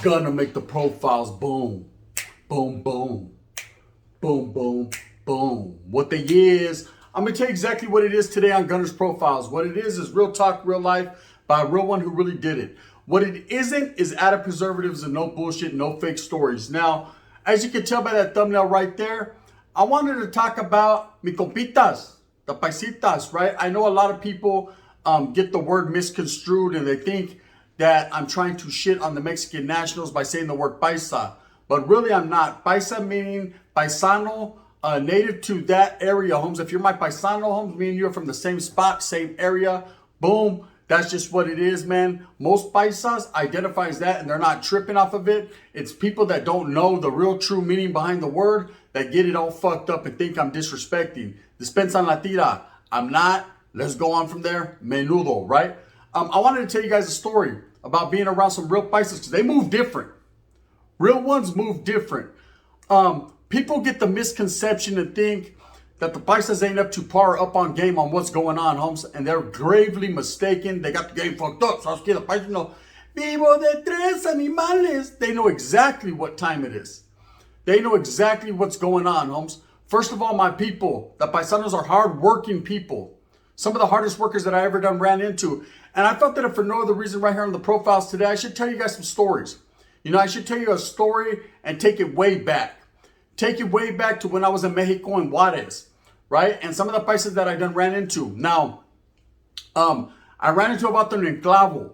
Gonna make the profiles boom, boom, boom, boom, boom, boom. What they is, I'm gonna tell you exactly what it is today on Gunner's Profiles. What it is real talk, real life, by a real one who really did it. What it isn't is added preservatives and no bullshit, no fake stories. Now, as you can tell by that thumbnail right there, I wanted to talk about mi compitas, the paisitas, right? I know a lot of people get the word misconstrued and they think that I'm trying to shit on the Mexican nationals by saying the word paisa. But really I'm not. Paisa meaning paisano, native to that area, homes. If you're my paisano, homes, me and you are from the same spot, same area, boom. That's just what it is, man. Most paisas identify as that and they're not tripping off of it. It's people that don't know the real true meaning behind the word that get it all fucked up and think I'm disrespecting. Dispensan la tira. I'm not. Let's go on from there. Menudo, right? I wanted to tell you guys a story about being around some real paisas because they move different. Real ones move different. People get the misconception and think that the paisas ain't up to par, up on game on what's going on, homes, and they're gravely mistaken. They got the game fucked up. So I was kidding. The paisas know, vivo de tres animales. They know exactly what time it is. They know exactly what's going on, homes. First of all, my people, the paisanos are hard-working people. Some of the hardest workers that I ever ran into. And I thought that if for no other reason right here on the profiles today, I should tell you guys some stories. You know, I should tell you a story and take it way back. Take it way back to when I was in Mexico and Juarez, right? And some of the paisas that I ran into. Now, I ran into about them in Clavo,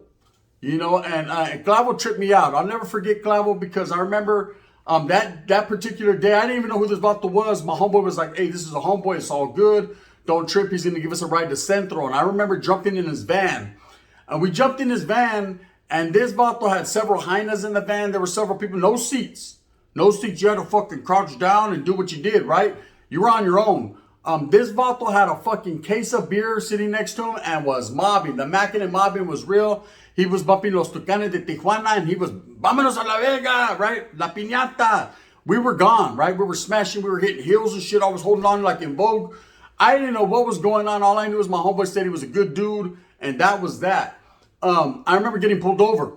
you know, and Clavo tripped me out. I'll never forget Clavo because I remember that particular day, I didn't even know who this vato was. My homeboy was like, hey, this is a homeboy. It's all good. Don't trip. He's going to give us a ride to Centro. And I remember jumping in his van. And we jumped in his van. And this vato had several hyenas in the van. There were several people. No seats. No seats. You had to fucking crouch down and do what you did, right? You were on your own. This vato had a fucking case of beer sitting next to him and was mobbing. The macking and mobbing was real. He was bumping Los Tucanes de Tijuana. And he was, vámonos a la verga, right? La piñata. We were gone, right? We were smashing. We were hitting heels and shit. I was holding on like in Vogue. I didn't know what was going on. All I knew was my homeboy said he was a good dude, and that was that. I remember getting pulled over.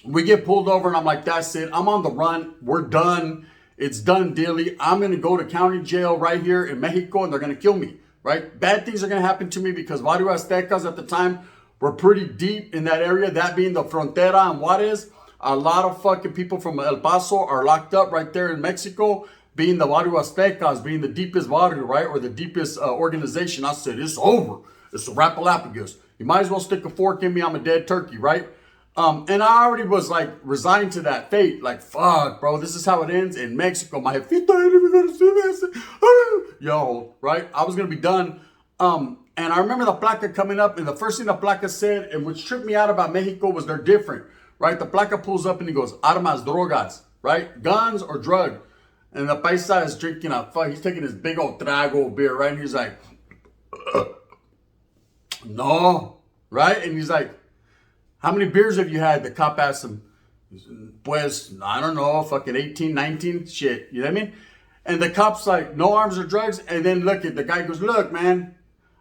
We get pulled over, and I'm like, that's it. I'm on the run. We're done. It's done, dearly. I'm going to go to county jail right here in Mexico, and they're going to kill me, right? Bad things are going to happen to me because Barrio Aztecas at the time were pretty deep in that area, that being the Frontera and Juarez. A lot of fucking people from El Paso are locked up right there in Mexico, being the Barrio Aztecas, being the deepest barrio, right? Or the deepest organization. I said, it's over. It's a Rapalapagus. You might as well stick a fork in me. I'm a dead turkey, right? And I already was like resigned to that fate. Like, fuck, bro, this is how it ends in Mexico. My jefita ain't even gonna see this. Yo, right? I was gonna be done. And I remember the placa coming up, and the first thing the placa said, and which tripped me out about Mexico, was they're different, right? The placa pulls up and he goes, armas, drogas, right? Guns or drug. And the paisa is drinking he's taking his big old trago of beer, right? And he's like, no, right? And he's like, how many beers have you had? The cop asked him, pues, I don't know, fucking 18, 19, shit, you know what I mean? And the cop's like, no arms or drugs. And then look at the guy goes, look, man,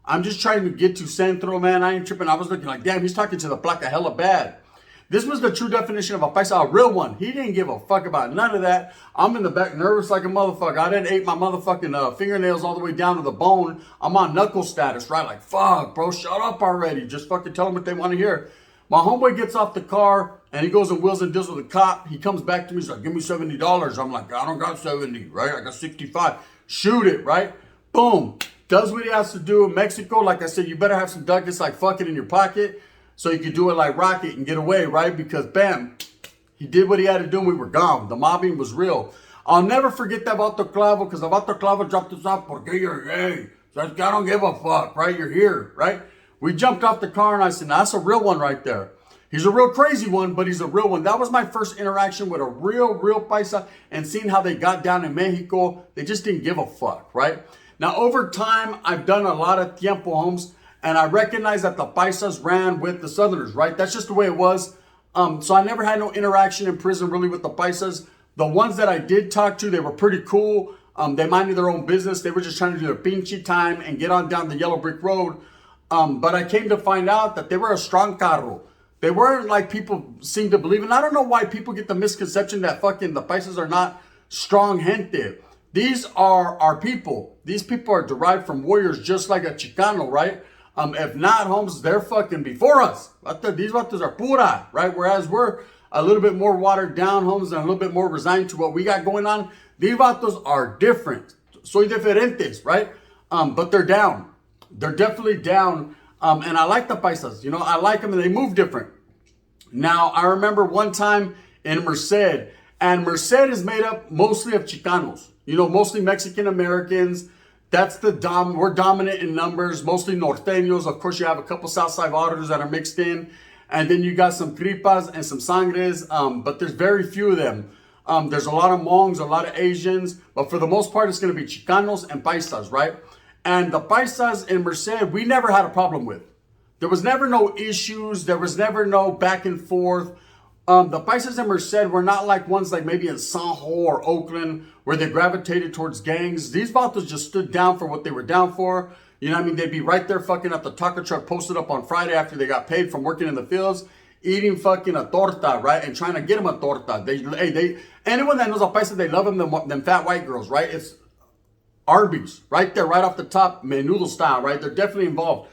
I'm just trying to get to Centro, man. I ain't tripping. I was looking like, damn, he's talking to the placa hella bad. This was the true definition of a paisa, a real one. He didn't give a fuck about none of that. I'm in the back nervous like a motherfucker. I didn't ate my motherfucking fingernails all the way down to the bone. I'm on knuckle status, right? Like, fuck, bro, shut up already. Just fucking tell them what they want to hear. My homeboy gets off the car and he goes and wheels and deals with the cop. He comes back to me. He's like, give me $70. I'm like, I don't got 70, right? I got 65. Shoot it, right? Boom. Does what he has to do in Mexico. Like I said, you better have some ducats like fucking in your pocket, so you could do it like Rocket and get away, right? Because, bam, he did what he had to do and we were gone. The mobbing was real. I'll never forget that Vato Clavo, because the Vato Clavo dropped us off, porque you're gay. So I don't give a fuck, right? You're here, right? We jumped off the car and I said, nah, that's a real one right there. He's a real crazy one, but he's a real one. That was my first interaction with a real paisa, and seeing how they got down in Mexico. They just didn't give a fuck, right? Now, over time, I've done a lot of tiempo, homes, and I recognize that the paisas ran with the southerners, right? That's just the way it was. So I never had no interaction in prison really with the paisas. The ones that I did talk to, they were pretty cool. They minded their own business. They were just trying to do their pinchy time and get on down the yellow brick road. But I came to find out that they were a strong carro. They weren't like people seem to believe. And I don't know why people get the misconception that fucking the paisas are not strong gente. These are our people. These people are derived from warriors just like a Chicano, right? If not, homes, they're fucking before us. These vatos are pura, right? Whereas we're a little bit more watered down, homes, and a little bit more resigned to what we got going on. These vatos are different. Soy diferentes, right? But they're down. They're definitely down. And I like the paisas. You know, I like them and they move different. Now, I remember one time in Merced, and Merced is made up mostly of Chicanos. You know, mostly Mexican Americans. That's we're dominant in numbers, mostly norteños. Of course, you have a couple Southside auditors that are mixed in. And then you got some tripas and some sangres, but there's very few of them. There's a lot of Hmongs, a lot of Asians, but for the most part, it's going to be Chicanos and paisas, right? And the paisas in Merced, we never had a problem with. There was never no issues. There was never no back and forth. The paisas in Merced were not like ones like maybe in San Jose or Oakland where they gravitated towards gangs. These vatos just stood down for what they were down for. You know what I mean? They'd be right there fucking at the taco truck posted up on Friday after they got paid from working in the fields, eating fucking a torta, right? And trying to get them a torta. Anyone that knows a paisa, they love them fat white girls, right? It's Arby's, right there, right off the top, menudo style, right? They're definitely involved.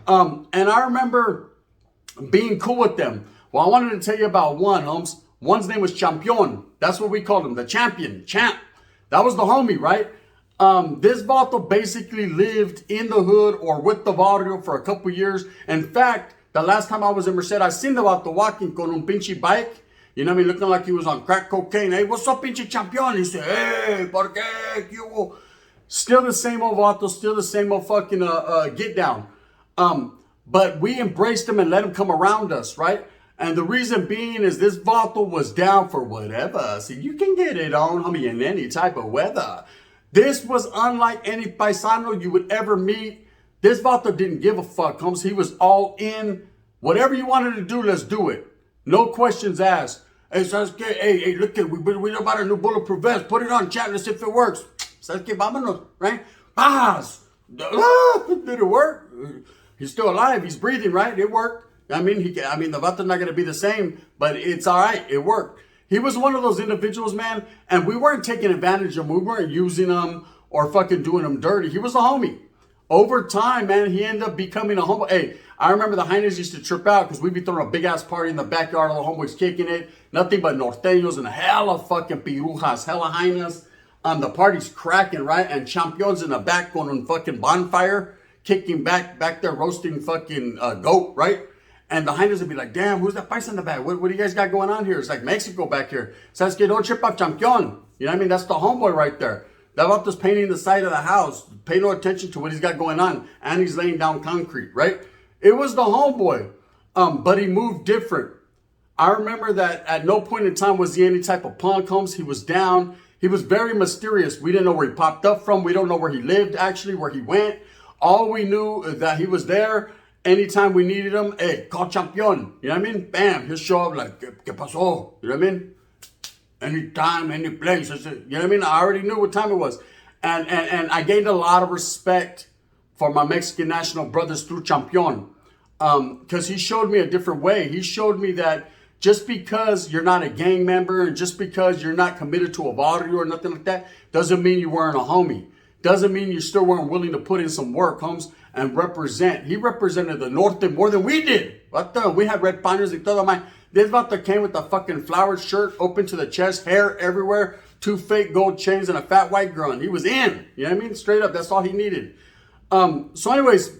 And I remember being cool with them. Well, I wanted to tell you about one, Holmes. One's name was Champion. That's what we called him, the champion, champ. That was the homie, right? This vato basically lived in the hood or with the barrio for a couple years. In fact, the last time I was in Merced, I seen the vato walking con un pinche bike. You know what I mean? Looking like he was on crack cocaine. Hey, what's up, pinche Champion? He said, hey, ¿por qué? Still the same old vato, still the same old fucking get down. But we embraced him and let him come around us, right? And the reason being is this vato was down for whatever. See, you can get it on, homie, in any type of weather. This was unlike any paisano you would ever meet. This vato didn't give a fuck, homes. He was all in. Whatever you wanted to do, let's do it. No questions asked. Hey, hey, look at we know about our new bulletproof vest. Put it on, chat, let's see if it works. ¿Sabes qué? Vámonos, right? Paz! Did it work? He's still alive. He's breathing, right? It worked. I mean, the vato's not going to be the same, but it's all right. It worked. He was one of those individuals, man, and we weren't taking advantage of him. We weren't using him or fucking doing him dirty. He was a homie. Over time, man, he ended up becoming a homeboy. Hey, I remember the Hyenas used to trip out because we'd be throwing a big-ass party in the backyard. All the homeboys kicking it. Nothing but norteños and hella fucking pirujas, hella Hyenas. The party's cracking, right? And Champion's in the back on a fucking bonfire, kicking back there, roasting fucking goat, right? And the Hyenas would be like, damn, who's that paisa in the back? What do you guys got going on here? It's like Mexico back here. Says que don't trip up Champion. You know what I mean? That's the homeboy right there. That vato's painting the side of the house. Pay no attention to what he's got going on. And he's laying down concrete, right? It was the homeboy. But he moved different. I remember that at no point in time was he any type of punk, homes. He was down. He was very mysterious. We didn't know where he popped up from. We don't know where he lived, actually, where he went. All we knew is that he was there. Anytime we needed him, hey, call Champion. You know what I mean? Bam, he'll show up like, ¿Qué pasó? You know what I mean? Anytime, any place. You know what I mean? I already knew what time it was. And I gained a lot of respect for my Mexican national brothers through Champion. Because he showed me a different way. He showed me that just because you're not a gang member and just because you're not committed to a barrio or nothing like that, doesn't mean you weren't a homie. Doesn't mean you still weren't willing to put in some work, homes, and represent. He represented the Norte more than we did. We had red paños y todo. This vato came with a fucking flowered shirt, open to the chest, hair everywhere, 2 fake gold chains, and a fat white girl. And he was in. You know what I mean? Straight up. That's all he needed. So anyways,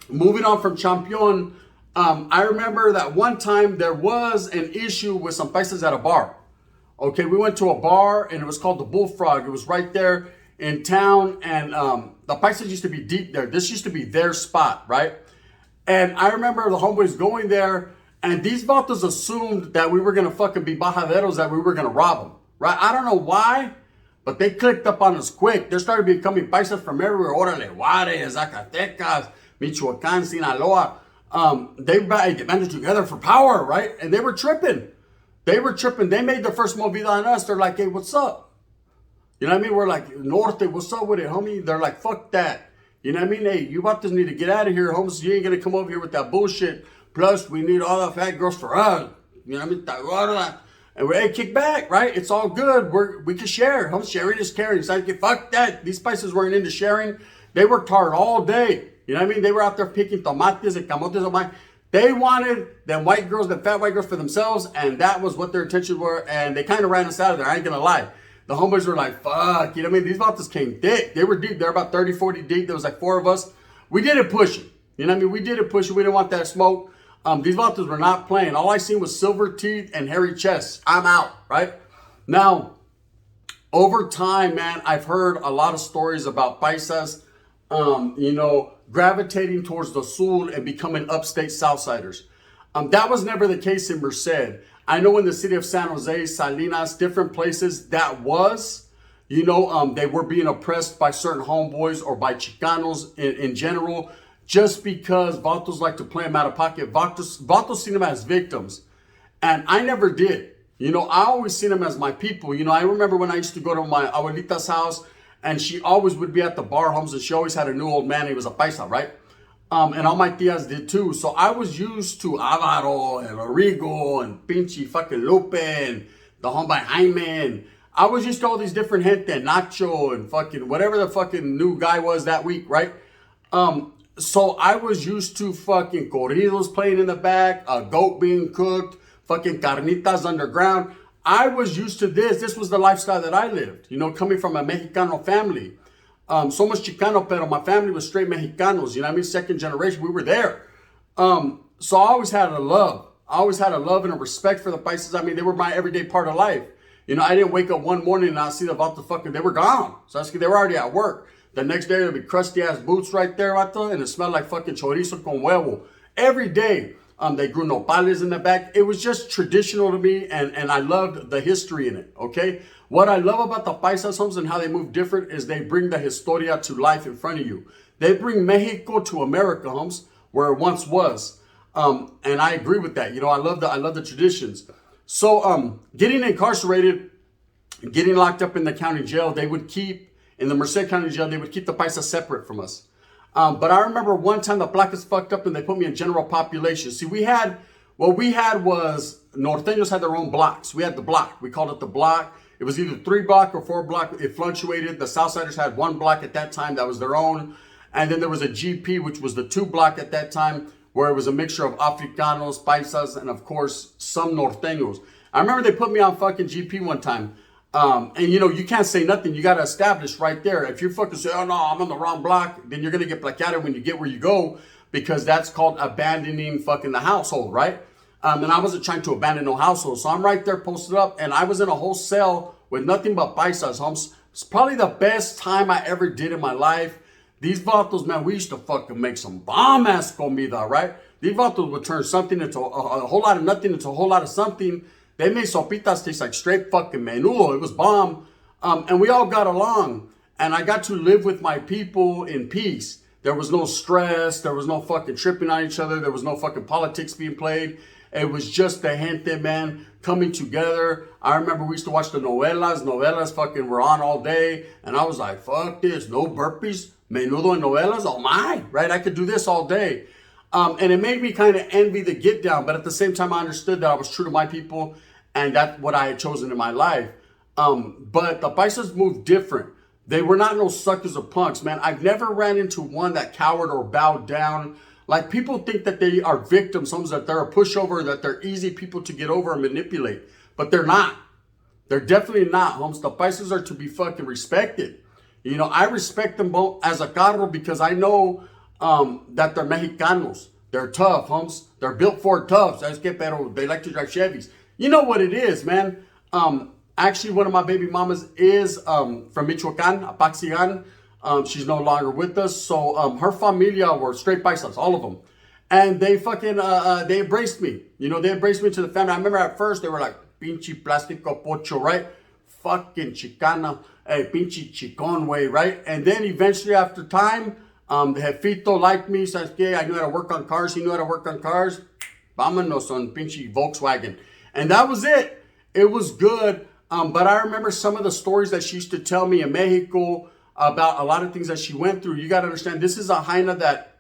moving on from Champion, I remember that one time there was an issue with some paisas at a bar. Okay, we went to a bar, and it was called the Bullfrog. It was right there in town, and the paisas used to be deep there. This used to be their spot, right? And I remember the homeboys going there, and these vatos assumed that we were going to fucking be bajaderos, that we were going to rob them, right? I don't know why, but they clicked up on us quick. They started becoming paisas from everywhere. Orale, Juarez, Zacatecas, Michoacán, Sinaloa. They banded together for power, right? And they were tripping. They made the first movida on us. They're like, hey, what's up? You know what I mean? We're like, Norte, what's up with it, homie? They're like, fuck that. You know what I mean? Hey, you vatos need to get out of here, homies. You ain't going to come over here with that bullshit. Plus, we need all the fat girls for us. You know what I mean? And we're, hey, kick back, right? It's all good. We can share. Sharing is caring. So fuck that. These spices weren't into sharing. They worked hard all day. You know what I mean? They were out there picking tomates and camotes on my. They wanted them white girls, them fat white girls for themselves, and that was what their intentions were. And they kind of ran us out of there. I ain't gonna lie. The homeboys were like, fuck, you know what I mean? These vatos came thick. They were deep. They're about 30, 40 deep. There was like 4 of us. We did it pushing. You know what I mean? We did it pushing. We didn't want that smoke. These vatos were not playing. All I seen was silver teeth and hairy chests. I'm out, right? Now, over time, man, I've heard a lot of stories about paisas, you know, gravitating towards the sur and becoming upstate Southsiders. That was never the case in Merced. I know in the city of San Jose, Salinas, different places, that was, you know, they were being oppressed by certain homeboys or by Chicanos in general, just because vatos like to play them out of pocket. Vatos seen them as victims. And I never did. You know, I always seen them as my people. You know, I remember when I used to go to my abuelita's house, and she always would be at the bar homes, and she always had a new old man. He was a paisa, right? And all my tias did too. So I was used to Avaro and Origo and Pinchy fucking Lupe and the homeboy Jaime. And I was used to all these different gente, Nacho and fucking whatever the fucking new guy was that week, right? So I was used to fucking corridos playing in the back, a goat being cooked, fucking carnitas underground. I was used to this. This was the lifestyle that I lived, you know, coming from a Mexicano family. Somos Chicano, pero my family was straight Mexicanos, you know what I mean? Second generation, we were there. So I always had a love. I always had a love and a respect for the paisas. I mean, they were my everyday part of life. You know, I didn't wake up one morning and I see the vato fucking, they were gone. So they were already at work. The next day, there'd be crusty ass boots right there, vato, and it smelled like fucking chorizo con huevo. Every day, they grew nopales in the back. It was just traditional to me, and I loved the history in it, okay? What I love about the paisas homes and how they move different is they bring the historia to life in front of you. They bring Mexico to America, homes, where it once was. And I agree with that. You know, I love the traditions. So getting incarcerated, getting locked up in the county jail, they would keep, in the Merced County Jail, they would keep the paisas separate from us. But I remember one time the placas fucked up and they put me in general population. See, what we had was, Norteños had their own blocks. We had the block. We called it the block. It was either 3 block or 4 block. It fluctuated. The Southsiders had 1 block at that time. That was their own. And then there was a GP, which was the 2 block at that time, where it was a mixture of Africanos, paisas, and of course, some Norteños. I remember they put me on fucking GP one time. And you know, you can't say nothing. You got to establish right there. If you fucking say, oh no, I'm on the wrong block, then you're going to get placated when you get where you go, because that's called abandoning fucking the household, right? And I wasn't trying to abandon no household. So I'm right there posted up, and I was in a whole cell with nothing but paisas, homes. It's probably the best time I ever did in my life. These vatos, man, we used to fucking make some bomb ass comida, right? These vatos would turn something into a whole lot of nothing into a whole lot of something. They made sopitas taste like straight fucking menudo. It was bomb. And we all got along. And I got to live with my people in peace. There was no stress. There was no fucking tripping on each other. There was no fucking politics being played. It was just the gente, man, coming together. I remember we used to watch the novelas. Novelas fucking were on all day. And I was like, fuck this. No burpees. Menudo and novelas. Oh my. Right? I could do this all day. And it made me kind of envy the get down. But at the same time, I understood that I was true to my people. And that's what I had chosen in my life. But the paisas moved different. They were not no suckers or punks, man. I've never ran into one that cowered or bowed down. Like, people think that they are victims, homes, that they're a pushover, that they're easy people to get over and manipulate. But they're not. They're definitely not, homes. The paisas are to be fucking respected. You know, I respect them both as a carro because I know that they're Mexicanos. They're tough, homes. They're built for tough. They like to drive Chevys. You know what it is, man. Actually, one of my baby mamas is from Michoacan, Apaxigan. She's no longer with us. So her familia were straight paisas, all of them. And they fucking, they embraced me. You know, they embraced me to the family. I remember at first they were like, pinche plástico pocho, right? Fucking Chicana, hey, pinche chicon way, right? And then eventually after time, the jefito liked me. Says, okay, I knew how to work on cars. He knew how to work on cars. Vámonos on pinche Volkswagen. And that was it. It was good. But I remember some of the stories that she used to tell me in Mexico about a lot of things that she went through. You got to understand, this is a Jaina that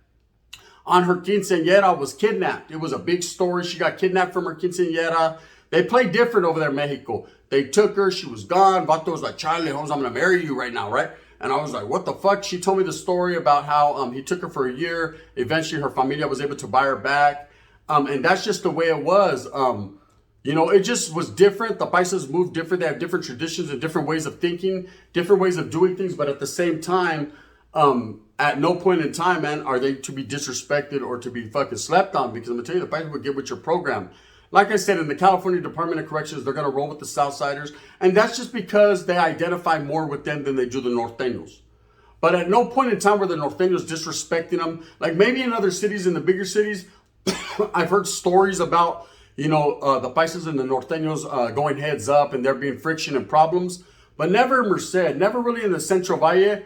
on her quinceañera was kidnapped. It was a big story. She got kidnapped from her quinceañera. They play different over there in Mexico. They took her. She was gone. Vato was like, Charlie, Holmes, I'm going to marry you right now, right? And I was like, what the fuck? She told me the story about how he took her for a year. Eventually, her familia was able to buy her back. And that's just the way it was. You know, it just was different. The paisas moved different. They have different traditions and different ways of thinking, different ways of doing things. But at the same time, at no point in time, man, are they to be disrespected or to be fucking slept on. Because I'm going to tell you, the paisas would get with your program. Like I said, in the California Department of Corrections, they're going to roll with the Southsiders. And that's just because they identify more with them than they do the Norteños. But at no point in time were the Norteños disrespecting them. Like maybe in other cities, in the bigger cities, I've heard stories about, you know, the paisas and the Norteños going heads up and there being friction and problems. But never in Merced, never really in the Central Valle.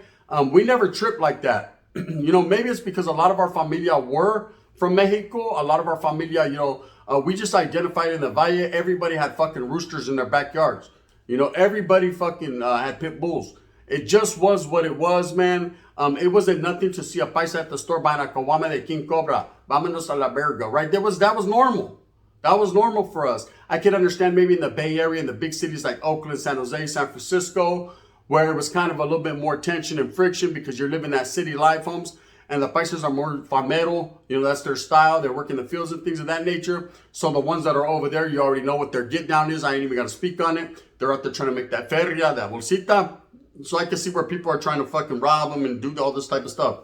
We never tripped like that. You know, maybe it's because a lot of our familia were from Mexico. A lot of our familia, you know, we just identified in the Valle, everybody had fucking roosters in their backyards. You know, everybody fucking had pit bulls. It just was what it was, man. It wasn't nothing to see a paisa at the store buying a caguama de King Cobra. Vámonos a la verga, right? That was normal. That was normal for us. I could understand maybe in the Bay Area, in the big cities like Oakland, San Jose, San Francisco, where it was kind of a little bit more tension and friction because you're living that city life, homes. And the paisas are more farmero, you know, that's their style. They work in the fields and things of that nature. So the ones that are over there, you already know what their get down is. I ain't even got to speak on it. They're out there trying to make that feria, that bolsita. So I can see where people are trying to fucking rob them and do all this type of stuff.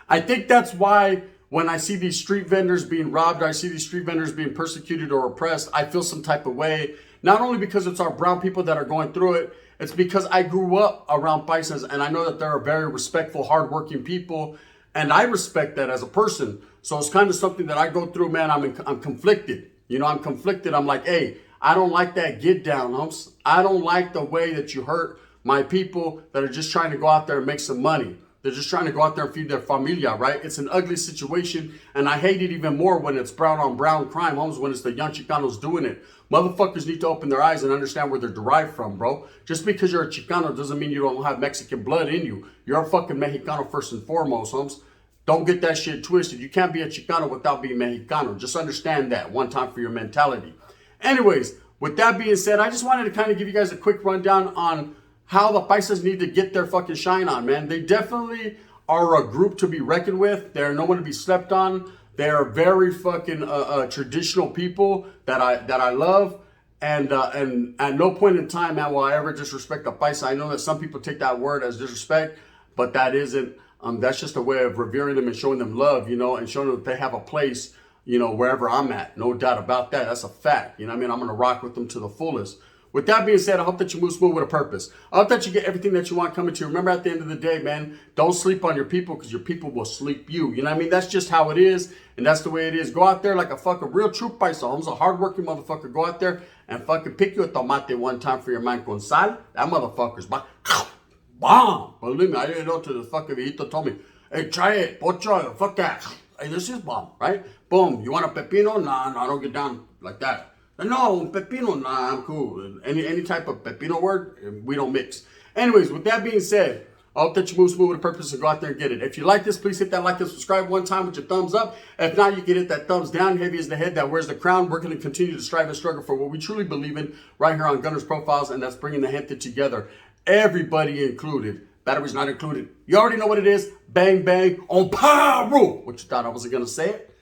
I think that's why when I see these street vendors being robbed, I see these street vendors being persecuted or oppressed, I feel some type of way. Not only because it's our brown people that are going through it, it's because I grew up around paisas and I know that they're very respectful, hardworking people. And I respect that as a person. So it's kind of something that I go through, man. I'm conflicted. You know, I'm conflicted. I'm like, hey, I don't like that get down, humps. I don't like the way that you hurt my people that are just trying to go out there and make some money. They're just trying to go out there and feed their familia, right? It's an ugly situation. And I hate it even more when it's brown on brown crime, homes, when it's the young Chicanos doing it. Motherfuckers need to open their eyes and understand where they're derived from, bro. Just because you're a Chicano doesn't mean you don't have Mexican blood in you. You're a fucking Mexicano first and foremost, homes. Don't get that shit twisted. You can't be a Chicano without being Mexicano. Just understand that one time for your mentality. Anyways, with that being said, I just wanted to kind of give you guys a quick rundown on how the paisas need to get their fucking shine on, man. They definitely are a group to be reckoned with. They're no one to be slept on. They're very fucking traditional people that I love. And at no point in time, man, will I ever disrespect a paisa. I know that some people take that word as disrespect, but that isn't. That's just a way of revering them and showing them love, you know, and showing them that they have a place, you know, wherever I'm at. No doubt about that. That's a fact. You know what I mean? I'm going to rock with them to the fullest. With that being said, I hope that you move smooth with a purpose. I hope that you get everything that you want coming to you. Remember, at the end of the day, man, don't sleep on your people because your people will sleep you. You know what I mean? That's just how it is, and that's the way it is. Go out there like a fucking real true paisa. I'm a hardworking motherfucker. Go out there and fucking pick you a tomate one time for your man con sal. That motherfucker's bomb. Believe me, I didn't know till the fucking viejito told me, hey, try it, pocho, fuck that. Hey, this is bomb, right? Boom. You want a pepino? Nah, I don't get down like that. No, pepino, nah, I'm cool. Any type of pepino word, we don't mix. Anyways, with that being said, I hope that you move smooth with a purpose and go out there and get it. If you like this, please hit that like and subscribe one time with your thumbs up. If not, you can hit that thumbs down. Heavy is the head that wears the crown. We're going to continue to strive and struggle for what we truly believe in right here on Gunners Profiles, and that's bringing the gente together. Everybody included. Batteries not included. You already know what it is. Bang, bang, on power. What you thought I wasn't going to say it?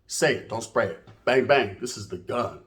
Say it. Don't spray it. Bang, bang. This is the gun.